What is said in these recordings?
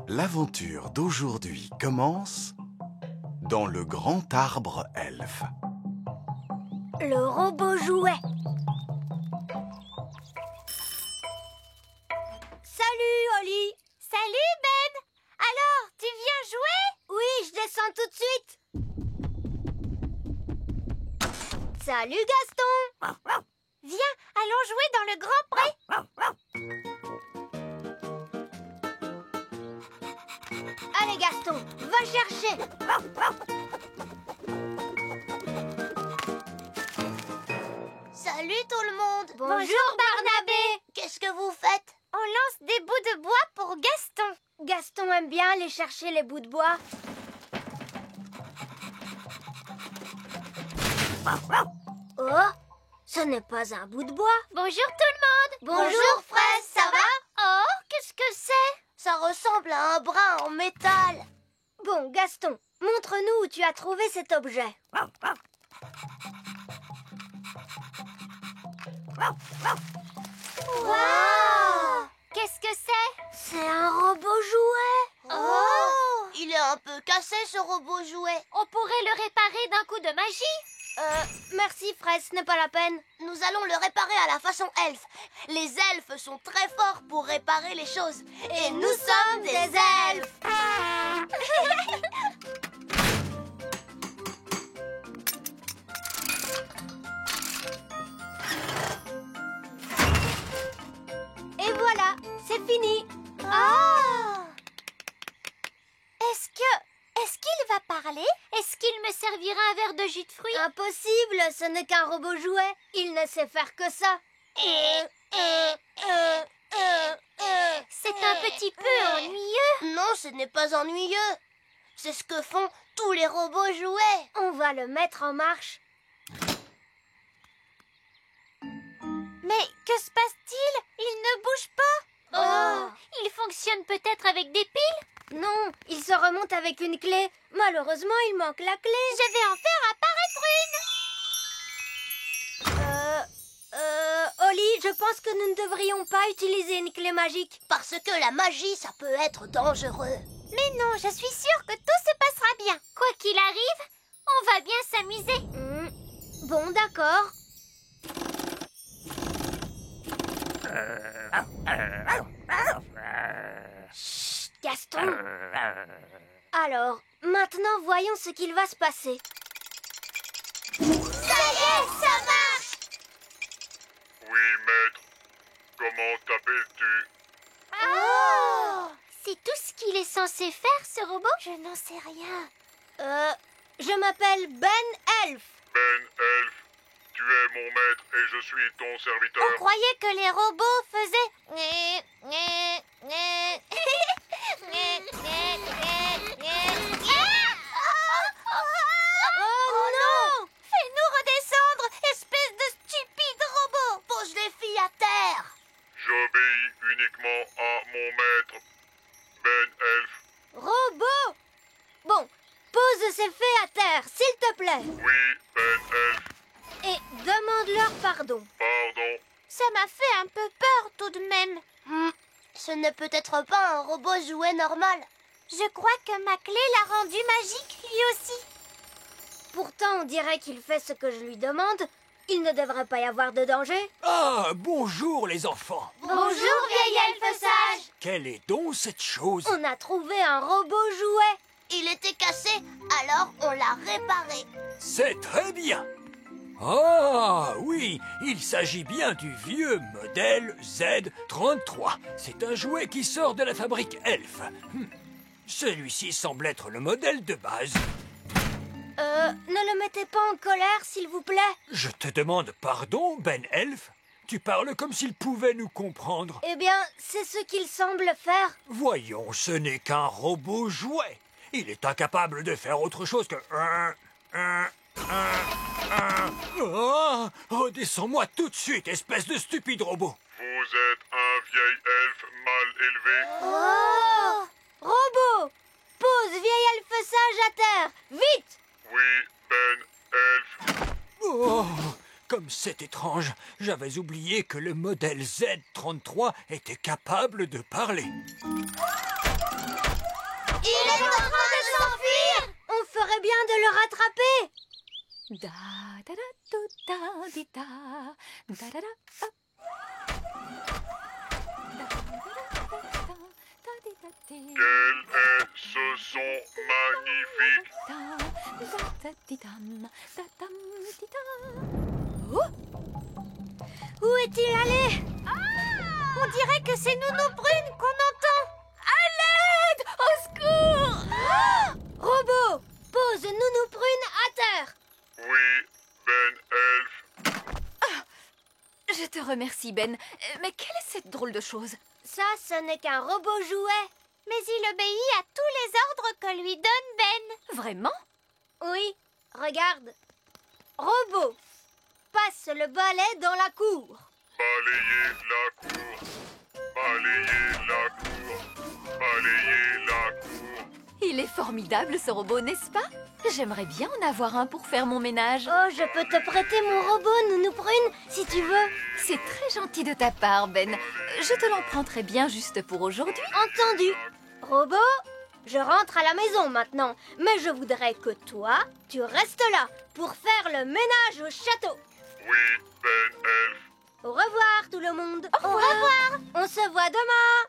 L'aventure d'aujourd'hui commence dans le grand arbre elfe. Le robot jouet. Salut, Oli. Salut, Ben. Alors, tu viens jouer? Oui, je descends tout de suite. Salut, Gaston. Viens, allons jouer dans le grand pré. Allez, Gaston, va chercher. Salut tout le monde. Bonjour, Barnabé. Qu'est-ce que vous faites? On lance des bouts de bois pour Gaston. Gaston aime bien aller chercher les bouts de bois. Oh, ce n'est pas un bout de bois. Bonjour tout le monde. Bonjour, Fraise, ça va? Oh, qu'est-ce que c'est? Ça ressemble à un brin en métal. Bon, Gaston, montre-nous où tu as trouvé cet objet. Wow! Qu'est-ce que c'est? C'est un robot jouet. Oh! Il est un peu cassé, ce robot jouet. On pourrait le réparer d'un coup de magie. Merci, Fraise, ce n'est pas la peine. Nous allons le réparer à la façon elfe. Les elfes sont très forts pour réparer les choses. Et nous sommes des elfes. Et voilà, c'est fini. Oh! Est-ce qu'il va parler? Est-ce qu'il me servira un verre de jus de fruits? Impossible, ce n'est qu'un robot jouet. Il ne sait faire que ça. C'est un petit peu ennuyeux. Non, ce n'est pas ennuyeux. C'est ce que font tous les robots jouets. On va le mettre en marche. Mais que se passe-t-il? Il ne bouge pas. Oh! Il fonctionne peut-être avec des piles? Non, il se remonte avec une clé. Malheureusement, il manque la clé. Je vais en faire apparaître une. Oli, je pense que nous ne devrions pas utiliser une clé magique. Parce que la magie, ça peut être dangereux. Mais non, je suis sûre que tout se passera bien. Quoi qu'il arrive, on va bien s'amuser. Bon, d'accord. Chut, Gaston. Alors, maintenant, voyons ce qu'il va se passer. Ça y est, ça marche. Oui, maître. Comment t'appelles-tu? Oh! C'est tout ce qu'il est censé faire, ce robot? Je n'en sais rien. Je m'appelle Ben Elf. Ben Elf. Tu es mon maître et je suis ton serviteur. On croyait que les robots faisaient... Oh non! Fais-nous redescendre, espèce de stupide robot! Pose les filles à terre. J'obéis uniquement à mon maître, Ben Elf. Robot! Bon, pose ces fées à terre, s'il te plaît. Oui, Ben Elf. Et demande-leur pardon. Pardon. Ça m'a fait un peu peur tout de même. Ce n'est peut-être pas un robot jouet normal. Je crois que ma clé l'a rendu magique lui aussi. Pourtant, on dirait qu'il fait ce que je lui demande. Il ne devrait pas y avoir de danger. Ah, bonjour les enfants. Bonjour, vieil elfe sage. Quelle est donc cette chose? On a trouvé un robot jouet. Il était cassé, alors on l'a réparé. C'est très bien. Ah oui, il s'agit bien du vieux modèle Z33. C'est un jouet qui sort de la fabrique Elf. Celui-ci semble être le modèle de base. Ne le mettez pas en colère, s'il vous plaît. Je te demande pardon, Ben Elf. Tu parles comme s'il pouvait nous comprendre. Eh bien, c'est ce qu'il semble faire. Voyons, ce n'est qu'un robot jouet. Il est incapable de faire autre chose que... Redescends-moi tout de suite, espèce de stupide robot. Vous êtes un vieil elfe mal élevé. Oh! Robot! Pose vieil elfe sage à terre, vite! Oui, Ben Elf. Oh, comme c'est étrange. J'avais oublié que le modèle Z33 était capable de parler. ferait bien de le rattraper. Da da da do, da di da da da da hop. Da da da da da di da di. Quel est ce son magnifique? Da da da di dam, da dam di da. Où est-il allé? On dirait que c'est Nounou Brune qu'on entend. À l'aide! Au secours! Robot, pose Nounou Prune à terre. Oui, Ben Elf. Je te remercie, Ben. Mais quelle est cette drôle de chose? Ça, ce n'est qu'un robot jouet. Mais il obéit à tous les ordres que lui donne Ben. Vraiment? Oui, regarde. Robot, passe le balai dans la cour. Balayez la cour. Balayez la cour. Balayez la cour. Il est formidable, ce robot, n'est-ce pas? J'aimerais bien en avoir un pour faire mon ménage. Oh, je peux te prêter mon robot, Nounou Prune, si tu veux. C'est très gentil de ta part, Ben. Je te l'emprunterai bien juste pour aujourd'hui. Entendu. Robot, je rentre à la maison maintenant, mais je voudrais que toi, tu restes là pour faire le ménage au château. Oui, Ben Elf. Au revoir tout le monde. Au revoir. On se voit demain.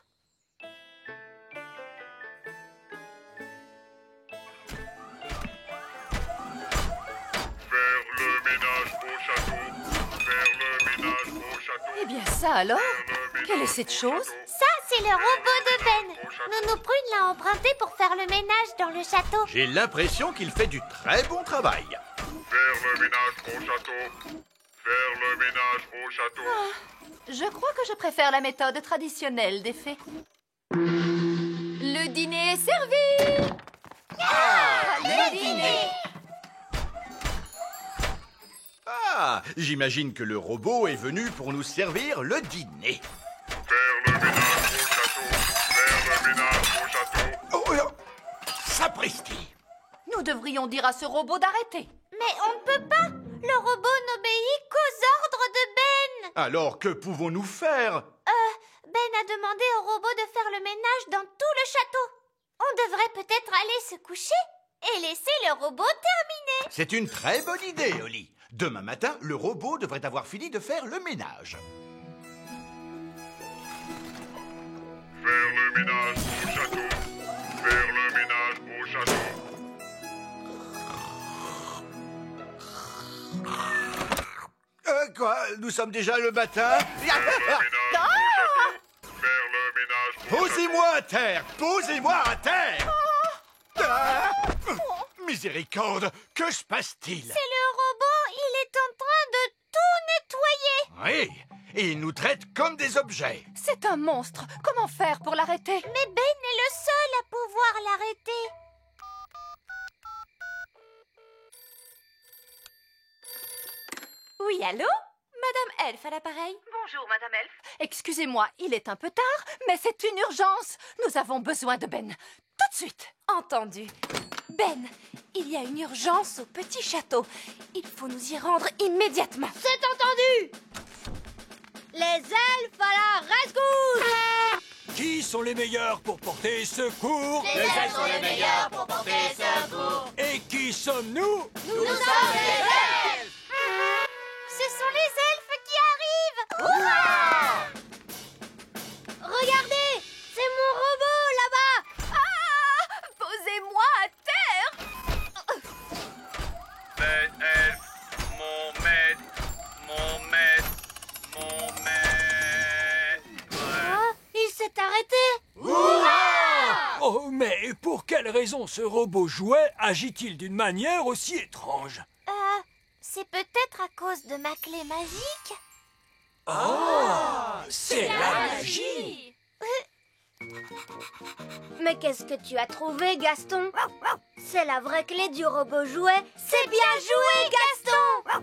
Faire le ménage au château. Faire le ménage au château. Eh bien ça alors? Faire le Quelle est ménage cette au chose? château. Ça, c'est le robot de Ben. Nounou Prune l'a emprunté pour faire le ménage dans le château. J'ai l'impression qu'il fait du très bon travail. Faire le ménage au château. Faire le ménage au château. Je crois que je préfère la méthode traditionnelle des fées. Le dîner est servi! Le dîner! Ah, j'imagine que le robot est venu pour nous servir le dîner. Faire le ménage au château. Faire le ménage au château. Oh, sapristi! Nous devrions dire à ce robot d'arrêter. Mais on ne peut pas. Le robot n'obéit qu'aux ordres de Ben. Alors que pouvons-nous faire? Ben a demandé au robot de faire le ménage dans tout le château. On devrait peut-être aller se coucher et laisser le robot terminer. C'est une très bonne idée, Oli. Demain matin, le robot devrait avoir fini de faire le ménage. Faire le ménage au château. Faire le ménage au château. Quoi? Nous sommes déjà le matin? Faire le ménage au château. Faire le ménage au château. Posez-moi à terre! Posez-moi à terre! Ah! Miséricorde! Que se passe-t-il? C'est le robot, il est en train de tout nettoyer. Oui, et il nous traite comme des objets. C'est un monstre. Comment faire pour l'arrêter? Mais Ben est le seul à pouvoir l'arrêter. Oui, allô? Madame Elf à l'appareil? Bonjour, Madame Elf. Excusez-moi, il est un peu tard, mais c'est une urgence. Nous avons besoin de Ben. Tout de suite. Entendu. Ben, il y a une urgence au petit château. Il faut nous y rendre immédiatement. C'est entendu. Les elfes à la rescousse. Qui sont les meilleurs pour porter secours? Les elfes sont les meilleurs pour porter secours. Et qui sommes-nous? Nous sommes les elfes. Ce sont les elfes qui arrivent. Regardez, c'est mon robot là-bas. Ah! Posez-moi à terre! Ben Elf. Mon maître. Mon maître. Mon maître. Ah, il s'est arrêté. Oh, mais pour quelle raison ce robot jouet agit-il d'une manière aussi étrange? C'est peut-être à cause de ma clé magique. Oh, c'est la magie! Mais qu'est-ce que tu as trouvé, Gaston? C'est la vraie clé du robot jouet. C'est bien joué, Gaston.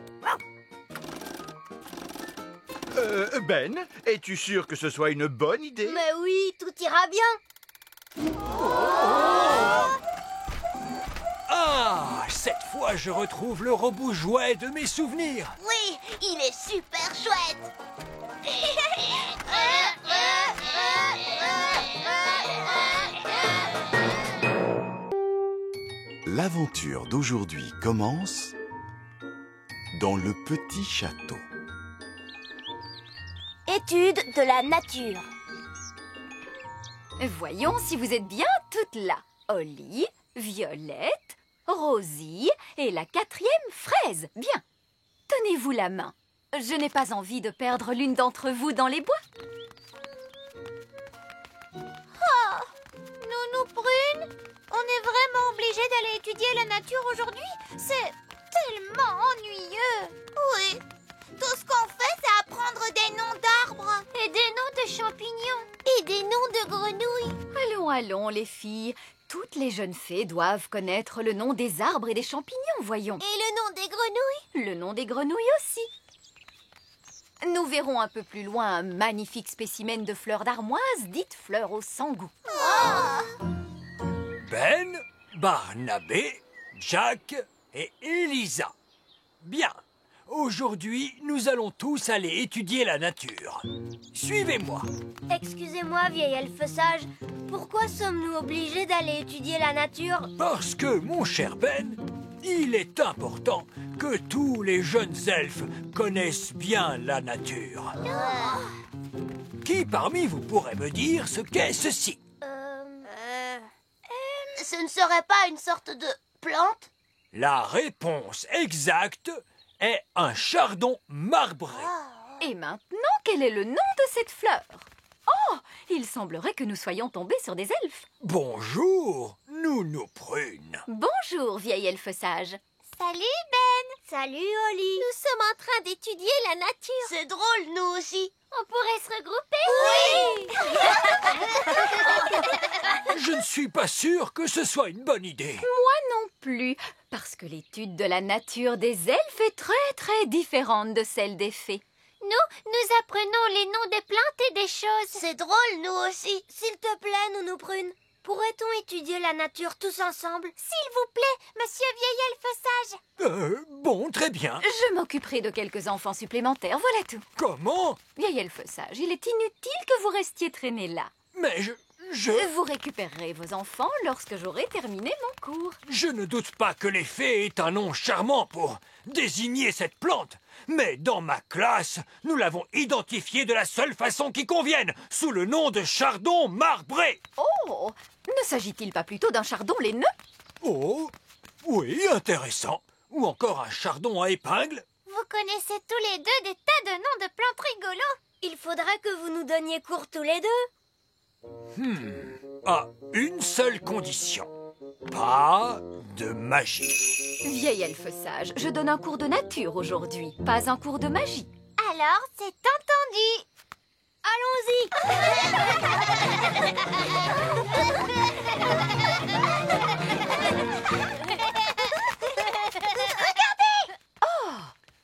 Ben, es-tu sûr que ce soit une bonne idée? Mais oui, tout ira bien. Ah, cette fois je retrouve le robot jouet de mes souvenirs. Oui, il est super chouette. l'aventure d'aujourd'hui commence dans le petit château. Étude de la nature. Voyons si vous êtes bien toutes là. Holly, Violette, Rosie et la 4e Fraise. Bien. Tenez-vous la main. Je n'ai pas envie de perdre l'une d'entre vous dans les bois. Nounou Prune, on est vraiment obligé d'aller étudier la nature aujourd'hui? C'est tellement ennuyeux. Oui, tout ce qu'on fait, c'est apprendre des noms d'arbres. Et des noms de champignons. Et des noms de grenouilles. Allons, allons, les filles. Toutes les jeunes fées doivent connaître le nom des arbres et des champignons, voyons. Et le nom des grenouilles? Le nom des grenouilles aussi. Nous verrons un peu plus loin un magnifique spécimen de fleurs d'armoise, dites fleurs au sang-goût. Ben, Barnabé, Jack et Elisa. Bien. Aujourd'hui, nous allons tous aller étudier la nature. Suivez-moi. Excusez-moi, vieil elfe sage, pourquoi sommes-nous obligés d'aller étudier la nature? Parce que, mon cher Ben, il est important que tous les jeunes elfes connaissent bien la nature. Qui parmi vous pourrait me dire ce qu'est ceci? Ce ne serait pas une sorte de plante? La réponse exacte est un chardon marbré. Et maintenant, quel est le nom de cette fleur? Oh, il semblerait que nous soyons tombés sur des elfes. Bonjour, Nounou Prune. Bonjour, vieil elfe sage. Salut Ben. Salut, Holly. Nous sommes en train d'étudier la nature. C'est drôle, nous aussi. On pourrait se regrouper? Oui. Je ne suis pas sûr que ce soit une bonne idée. Moi non plus, parce que l'étude de la nature des elfes est très très différente de celle des fées. Nous apprenons les noms des plantes et des choses. C'est drôle, nous aussi. S'il te plaît, Nounou Prune, pourrait-on étudier la nature tous ensemble? S'il vous plaît, monsieur vieil elfe sage. Bon, très bien. Je m'occuperai de quelques enfants supplémentaires, voilà tout. Comment? Vieil elfe sage, il est inutile que vous restiez traînés là. Mais Vous récupérerez vos enfants lorsque j'aurai terminé mon cours. Je ne doute pas que les fées aient un nom charmant pour désigner cette plante. Mais dans ma classe, nous l'avons identifiée de la seule façon qui convienne, sous le nom de chardon marbré. Oh, ne s'agit-il pas plutôt d'un chardon laineux? Oh, oui, intéressant. Ou encore un chardon à épingle. Vous connaissez tous les deux des tas de noms de plantes rigolos. Il faudrait que vous nous donniez cours tous les deux. À une seule condition. Pas de magie. Vieil elfe sage, je donne un cours de nature aujourd'hui, pas un cours de magie. Alors, c'est entendu. Allons-y.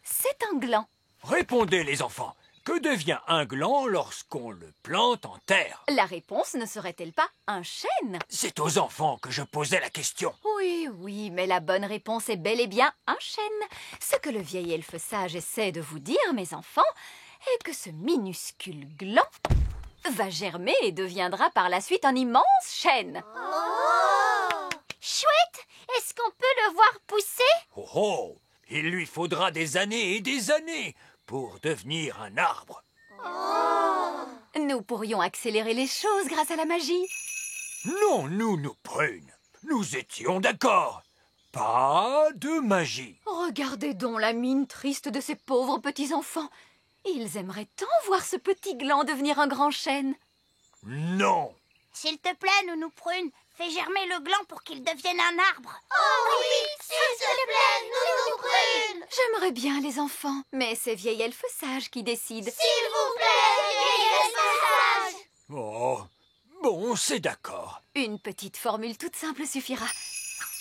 C'est un gland. Répondez, les enfants. Que devient un gland lorsqu'on le plante en terre? La réponse ne serait-elle pas un chêne? C'est aux enfants que je posais la question. Oui, oui, mais la bonne réponse est bel et bien un chêne. Ce que le vieil elfe sage essaie de vous dire, mes enfants, est que ce minuscule gland va germer et deviendra par la suite un immense chêne. Chouette, est-ce qu'on peut le voir pousser? Oh oh! Il lui faudra des années et des années pour devenir un arbre. Nous pourrions accélérer les choses grâce à la magie. Non, Nounou Prune. Nous étions d'accord. Pas de magie. Regardez donc la mine triste de ces pauvres petits enfants. Ils aimeraient tant voir ce petit gland devenir un grand chêne. Non. S'il te plaît, Nounou Prune, fais germer le gland pour qu'il devienne un arbre. Oh oui, s'il te plaît, Nounou Prune. J'aimerais bien les enfants, mais c'est vieil elfe sage qui décide. S'il vous plaît, vieil elfe sage. Oh, bon, c'est d'accord. Une petite formule toute simple suffira.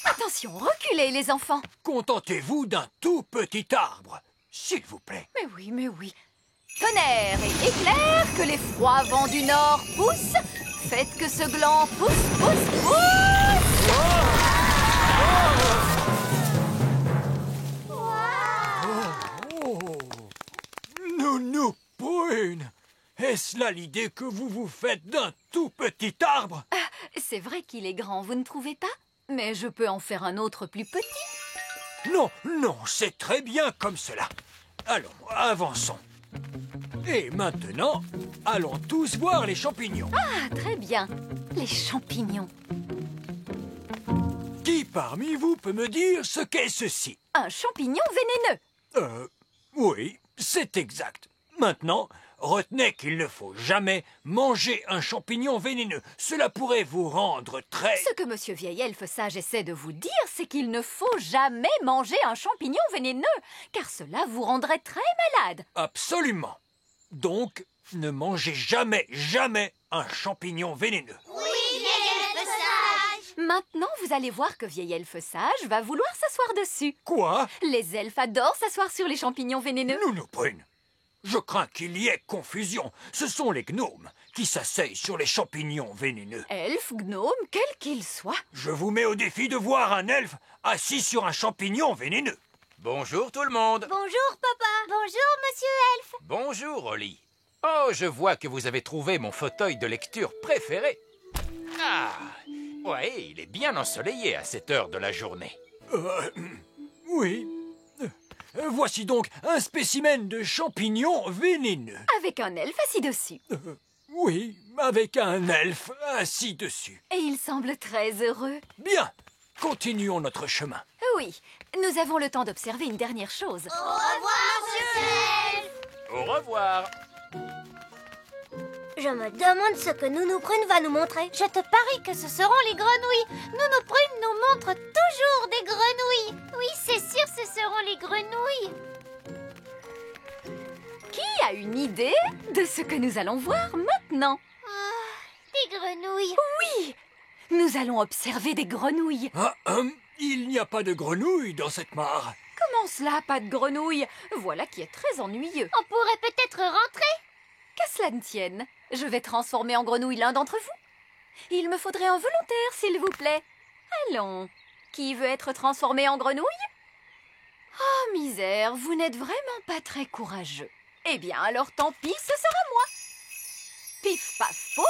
Attention, reculez les enfants. Contentez-vous d'un tout petit arbre, s'il vous plaît. Mais oui, mais oui. Tonnerre et éclair, que les froids vents du nord poussent. Faites que ce gland pousse, pousse, pousse. Oh, Nounou Prune, est-ce là l'idée que vous vous faites d'un tout petit arbre? C'est vrai qu'il est grand, vous ne trouvez pas? Mais je peux en faire un autre plus petit. Non, non, c'est très bien comme cela. Allons, avançons. Et maintenant, allons tous voir les champignons. Ah, très bien. Les champignons. Qui parmi vous peut me dire ce qu'est ceci? Un champignon vénéneux. Oui, c'est exact. Maintenant, retenez qu'il ne faut jamais manger un champignon vénéneux. Cela pourrait vous rendre très... Ce que Monsieur Vieil Elfe Sage essaie de vous dire, c'est qu'il ne faut jamais manger un champignon vénéneux, car cela vous rendrait très malade. Absolument. Donc, ne mangez jamais, jamais un champignon vénéneux. Maintenant, vous allez voir que Vieil Elfe Sage va vouloir s'asseoir dessus. Quoi? Les elfes adorent s'asseoir sur les champignons vénéneux. Nounou-Prune, je crains qu'il y ait confusion. Ce sont les gnomes qui s'asseyent sur les champignons vénéneux. Elfes, gnomes, quels qu'ils soient. Je vous mets au défi de voir un elfe assis sur un champignon vénéneux. Bonjour tout le monde. Bonjour, papa. Bonjour, monsieur Elfe. Bonjour, Oli. Oh, je vois que vous avez trouvé mon fauteuil de lecture préféré. Ah, ouais, il est bien ensoleillé à cette heure de la journée. Oui. Voici donc un spécimen de champignon vénéneux. Avec un elfe assis dessus. Oui, avec un elfe assis dessus. Et il semble très heureux. Bien, continuons notre chemin. Oui, nous avons le temps d'observer une dernière chose. Au revoir, monsieur Elfe. Au revoir. Je me demande ce que Nounou Prune va nous montrer. Je te parie que ce seront les grenouilles. Nounou Prune nous montre toujours des grenouilles. Oui, c'est sûr, ce seront les grenouilles. Qui a une idée de ce que nous allons voir maintenant? Des grenouilles. Oui, nous allons observer des grenouilles. Il n'y a pas de grenouille dans cette mare. Comment cela, pas de grenouilles? Voilà qui est très ennuyeux. On pourrait peut-être rentrer. Qu'à cela ne tienne, je vais transformer en grenouille l'un d'entre vous. Il me faudrait un volontaire, s'il vous plaît. Allons, qui veut être transformé en grenouille? Oh, misère, vous n'êtes vraiment pas très courageux. Eh bien, alors tant pis, ce sera moi. Pif paf pouille,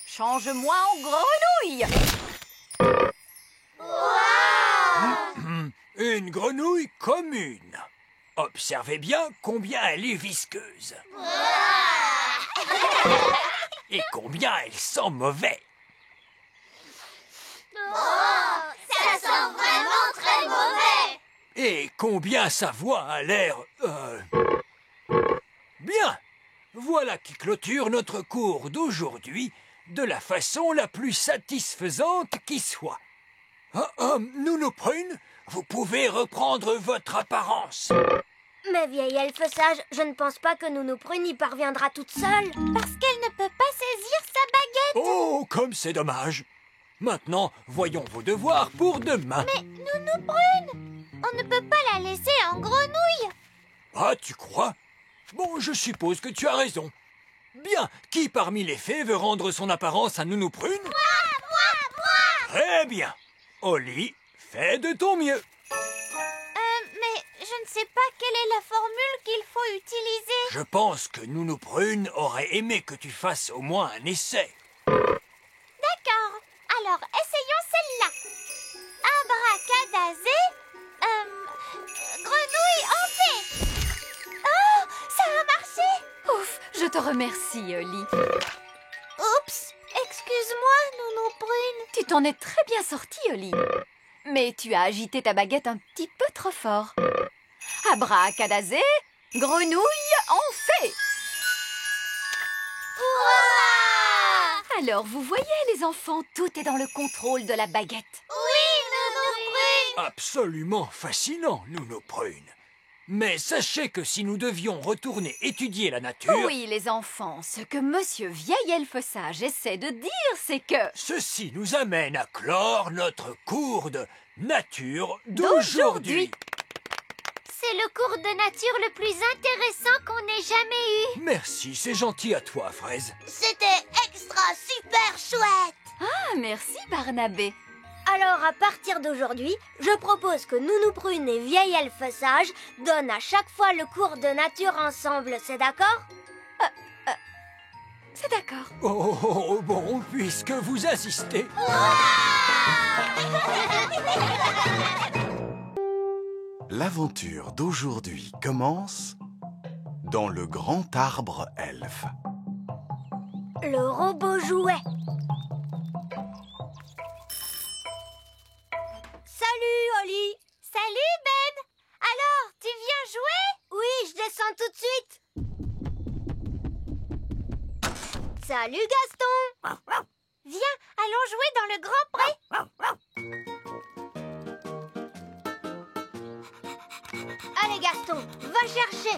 change-moi en grenouille. Une grenouille commune. Observez bien combien elle est visqueuse. Et combien elle sent mauvais. Ça sent vraiment très mauvais. Et combien sa voix a l'air... Bien. Voilà qui clôture notre cours d'aujourd'hui de la façon la plus satisfaisante qui soit. Nounou Prune, vous pouvez reprendre votre apparence. Mais vieille elfe sage, je ne pense pas que Nounou Prune y parviendra toute seule. Parce qu'elle ne peut pas saisir sa baguette. Oh, comme c'est dommage. Maintenant, voyons vos devoirs pour demain. Mais Nounou Prune, on ne peut pas la laisser en grenouille. Ah, tu crois? Bon, je suppose que tu as raison. Bien, qui parmi les fées veut rendre son apparence à Nounou Prune? Moi. Très bien. Oli, fais de ton mieux. Mais je ne sais pas quelle est la formule qu'il faut utiliser. Je pense que Nounou Prune aurait aimé que tu fasses au moins un essai. D'accord. Alors, essayons celle-là. Abracadazé. Grenouille en fait. Oh, ça a marché. Ouf, je te remercie, Oli. Oups, excuse-moi, Nounou Prune. Tu t'en es très bien sorti, Oli. Mais tu as agité ta baguette un petit peu trop fort. Abracadazé, grenouille en fée. Ouah! Alors, vous voyez, les enfants, tout est dans le contrôle de la baguette. Oui, Nounou Prune. Absolument fascinant, Nounou Prune. Mais sachez que si nous devions retourner étudier la nature... Oui, les enfants, ce que Monsieur Vieil Elfe Sage essaie de dire, c'est que... Ceci nous amène à clore notre cours de nature d'aujourd'hui. C'est le cours de nature le plus intéressant qu'on ait jamais eu. Merci, c'est gentil à toi, Fraise. C'était extra super chouette. Ah, merci, Barnabé. Alors, à partir d'aujourd'hui, je propose que Nounou Prune et vieille elfe sage donnent à chaque fois le cours de nature ensemble, c'est d'accord? C'est d'accord. Oh, bon, puisque vous insistez... Ouah! L'aventure d'aujourd'hui commence dans le grand arbre elfe. Le robot jouet. Salut, Oli. Salut, Ben. Alors, tu viens jouer? Oui, je descends tout de suite. Salut, Gaston. Viens, allons jouer dans le grand pré. Allez, Gaston, va chercher.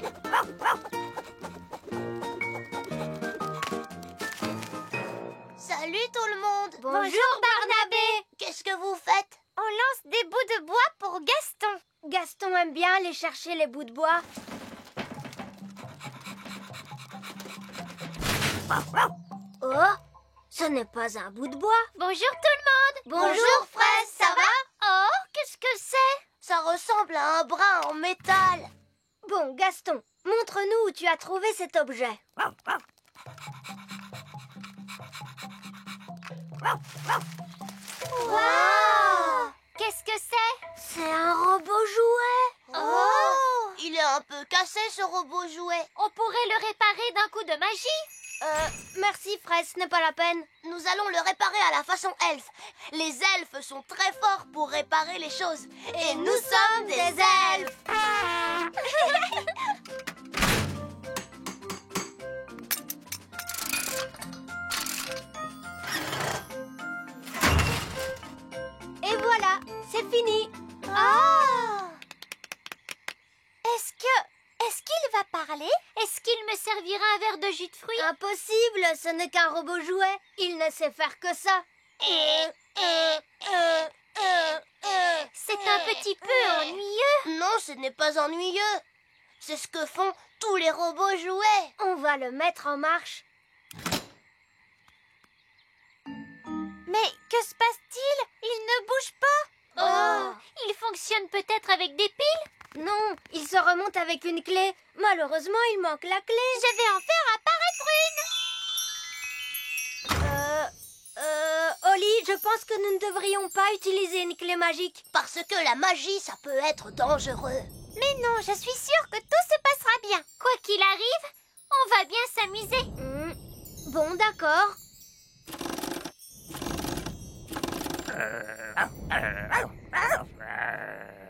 Salut tout le monde. Bonjour, Barnabé. Qu'est-ce que vous faites? On lance des bouts de bois pour Gaston. Gaston aime bien aller chercher les bouts de bois. Oh, ce n'est pas un bout de bois. Bonjour tout le monde. Bonjour, Fraise, ça va? Oh, qu'est-ce que c'est? Ça ressemble à un bras en métal. Bon, Gaston, montre-nous où tu as trouvé cet objet. Wow! Qu'est-ce que c'est? C'est un robot jouet. Oh! Il est un peu cassé ce robot jouet. On pourrait le réparer d'un coup de magie. Merci, Fraise, ce n'est pas la peine. Nous allons le réparer à la façon elfe. Les elfes sont très forts pour réparer les choses. Et nous sommes des elfes. Et voilà, c'est fini. Oh! Est-ce qu'il va parler? Est-ce qu'il me servira un verre de jus de fruits? Impossible, ce n'est qu'un robot jouet. Il ne sait faire que ça. C'est un petit peu ennuyeux. Non, ce n'est pas ennuyeux. C'est ce que font tous les robots jouets. On va le mettre en marche. Mais que se passe-t-il? Il ne bouge pas. Oh! Il fonctionne peut-être avec des piles? Non, il se remonte avec une clé. Malheureusement, il manque la clé. Je vais en faire apparaître une. Oli, je pense que nous ne devrions pas utiliser une clé magique. Parce que la magie, ça peut être dangereux. Mais non, je suis sûre que tout se passera bien. Quoi qu'il arrive, on va bien s'amuser. Bon, d'accord.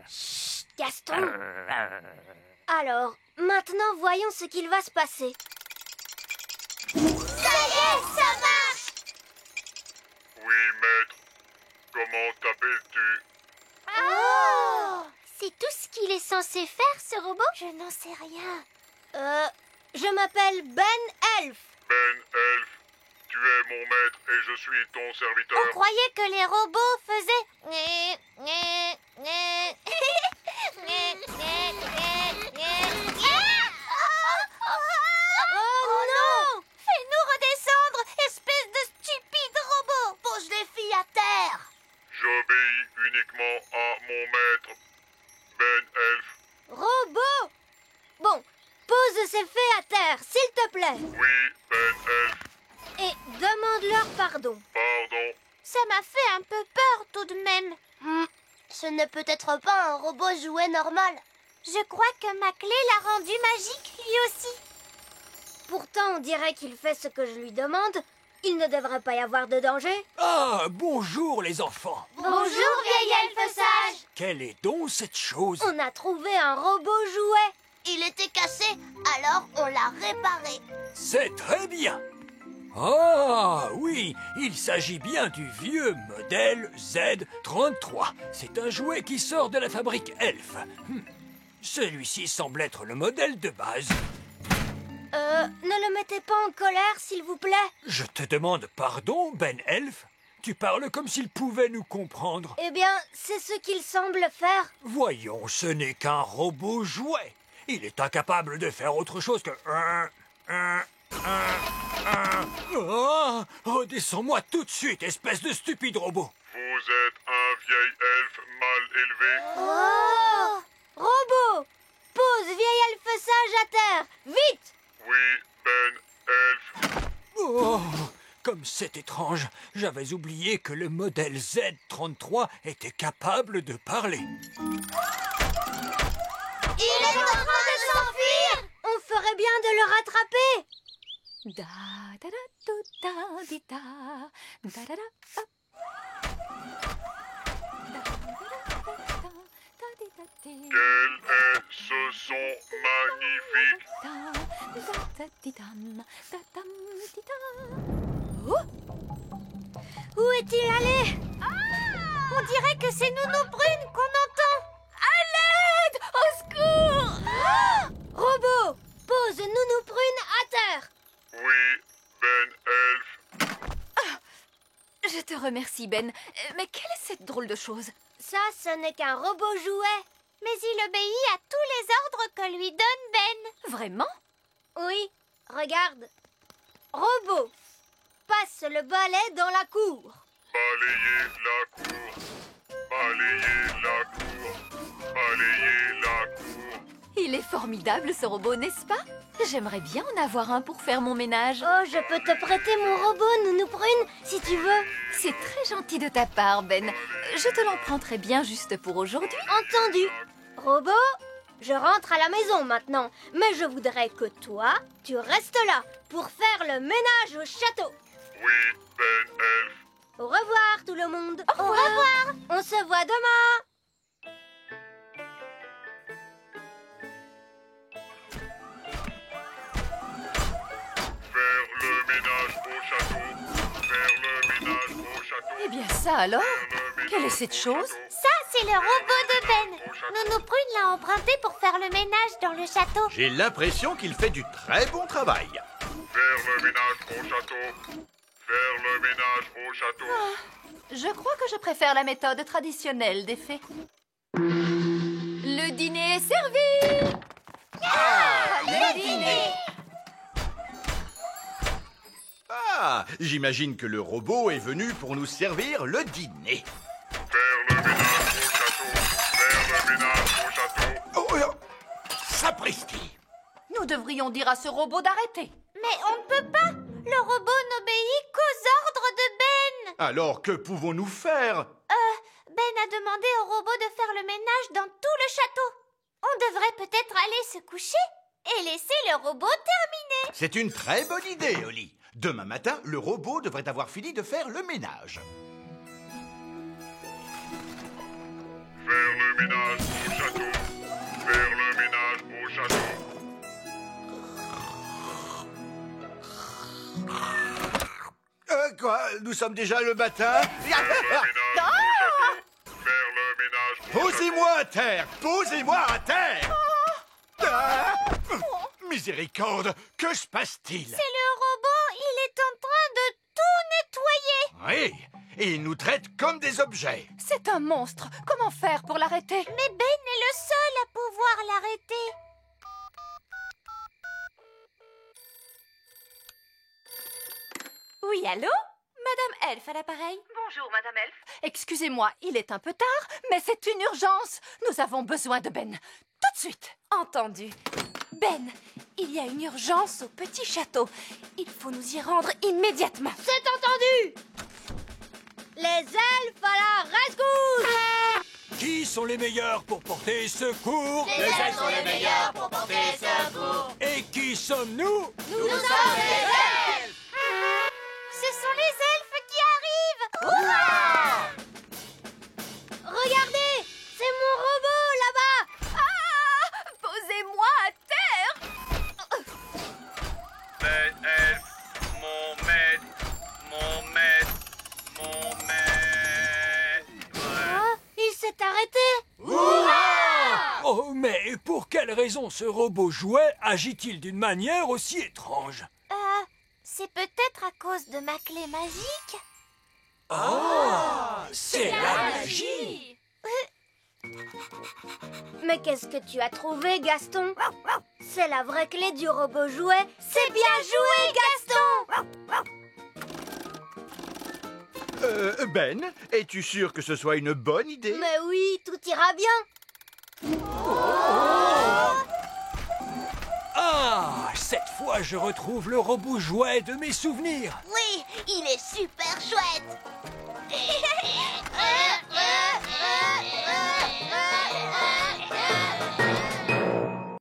Chut, Gaston. Alors, maintenant, voyons ce qu'il va se passer. Ça y est, ça marche. Oui, maître. Comment t'appelles-tu? Oh! C'est tout ce qu'il est censé faire, ce robot? Je n'en sais rien. Je m'appelle Ben Elf. Ben Elf, tu es mon maître et je suis ton serviteur. On croyait que les robots faisaient... Oh non! Fais-nous redescendre, espèce de stupide robot! Pose les filles à terre. J'obéis uniquement à mon maître, Ben Elf. Robot! Bon, pose ces fées à terre, s'il te plaît. Oui, Ben Elf. Et demande-leur pardon. Pardon. Ça m'a fait un peu peur tout de même. Ce n'est peut-être pas un robot jouet normal. Je crois que ma clé l'a rendu magique, lui aussi. Pourtant, on dirait qu'il fait ce que je lui demande. Il ne devrait pas y avoir de danger. Ah, bonjour les enfants. Bonjour, vieil elfe sage. Quelle est donc cette chose? On a trouvé un robot jouet. Il était cassé, alors on l'a réparé. C'est très bien. Ah oui, il s'agit bien du vieux modèle Z33. C'est un jouet qui sort de la fabrique Elf. Celui-ci semble être le modèle de base. Ne le mettez pas en colère, s'il vous plaît. Je te demande pardon, Ben Elf. Tu parles comme s'il pouvait nous comprendre. Eh bien, c'est ce qu'il semble faire. Voyons, ce n'est qu'un robot jouet. Il est incapable de faire autre chose que... Redescends-moi tout de suite, espèce de stupide robot. Vous êtes un vieil elfe mal élevé. Oh! Robot! Pose vieil elfe sage à terre! Vite! Oui, Ben Elf. Oh, comme c'est étrange. j'avais oublié que le modèle Z33 était capable de parler. Il est en train de s'enfuir! On ferait bien de le rattraper. Da da da do, da di da da da da hop. Da da da da da di da di. Quel est ce son magnifique? Da da da di dam, da dam di da. Oh! Où est-il allé? On dirait que c'est Nounou Brune qu'on entend. À l'aide! Au secours! Robot, pose Nounou Prune à terre. Oui, Ben Elf. Je te remercie, Ben. Mais quelle est cette drôle de chose? Ça, ce n'est qu'un robot jouet. Mais il obéit à tous les ordres que lui donne Ben. Vraiment? Oui, regarde. Robot, passe le balai dans la cour. Balayez la cour. Balayez la cour. Balayez la cour. Il est formidable, ce robot, n'est-ce pas? J'aimerais bien en avoir un pour faire mon ménage. Oh, je peux te prêter mon robot, Nounou Prune, si tu veux. C'est très gentil de ta part, Ben. Je te l'emprunterai bien juste pour aujourd'hui. Entendu. Robot, je rentre à la maison maintenant. Mais je voudrais que toi, tu restes là pour faire le ménage au château. Oui, Ben Elf. Au revoir tout le monde. Au revoir. On se voit demain. Faire le ménage au château. Faire le ménage au château. Eh bien ça alors? Quelle est cette chose? Ça, c'est le robot de Ben. Nounou Prune l'a emprunté pour faire le ménage dans le château. J'ai l'impression qu'il fait du très bon travail. Faire le ménage au château. Faire le ménage au château. Je crois que je préfère la méthode traditionnelle des fées. Le dîner est servi! Le dîner! Ah, j'imagine que le robot est venu pour nous servir le dîner. Faire le ménage au château. Faire le ménage au château. Oh, sapristi! Nous devrions dire à ce robot d'arrêter. Mais on ne peut pas. Le robot n'obéit qu'aux ordres de Ben. Alors que pouvons-nous faire? Ben a demandé au robot de faire le ménage dans tout le château. On devrait peut-être aller se coucher et laisser le robot terminer. C'est une très bonne idée, Oli. Demain matin, le robot devrait avoir fini de faire le ménage. Faire le ménage au château. Faire le ménage au château. Quoi? Nous sommes déjà le matin? Faire le ménage au château. Faire le ménage au château. Posez-moi à terre! Posez-moi à terre! Ah! Miséricorde! Que se passe-t-il? C'est le robot. Il est en train de tout nettoyer. Oui, et il nous traite comme des objets. C'est un monstre. Comment faire pour l'arrêter? Mais Ben est le seul à pouvoir l'arrêter. Oui, allô? Madame Elf à l'appareil? Bonjour, Madame Elf. Excusez-moi, il est un peu tard, mais c'est une urgence. Nous avons besoin de Ben. Tout de suite. Entendu. Ben, il y a une urgence au petit château. Il faut nous y rendre immédiatement. C'est entendu. Les elfes à la rescousse. Qui sont les meilleurs pour porter secours? Les elfes sont les meilleurs pour porter secours. Et qui sommes-nous? Nous sommes les elfes. Ce sont les elfes qui arrivent. Regardez, c'est mon robot là-bas. Ah! Posez-moi à terre! Ben Elf. Mon maître. Mon maître. Mon maître. Oh, il s'est arrêté. Oh, mais pour quelle raison ce robot jouet agit-il d'une manière aussi étrange? C'est peut-être à cause de ma clé magique. C'est la magie! Mais qu'est-ce que tu as trouvé, Gaston? C'est la vraie clé du robot jouet. C'est bien joué, Gaston! Ben, es-tu sûr que ce soit une bonne idée? Mais oui, tout ira bien. Ah, cette fois je retrouve le robot jouet de mes souvenirs. Oui, Il est super chouette.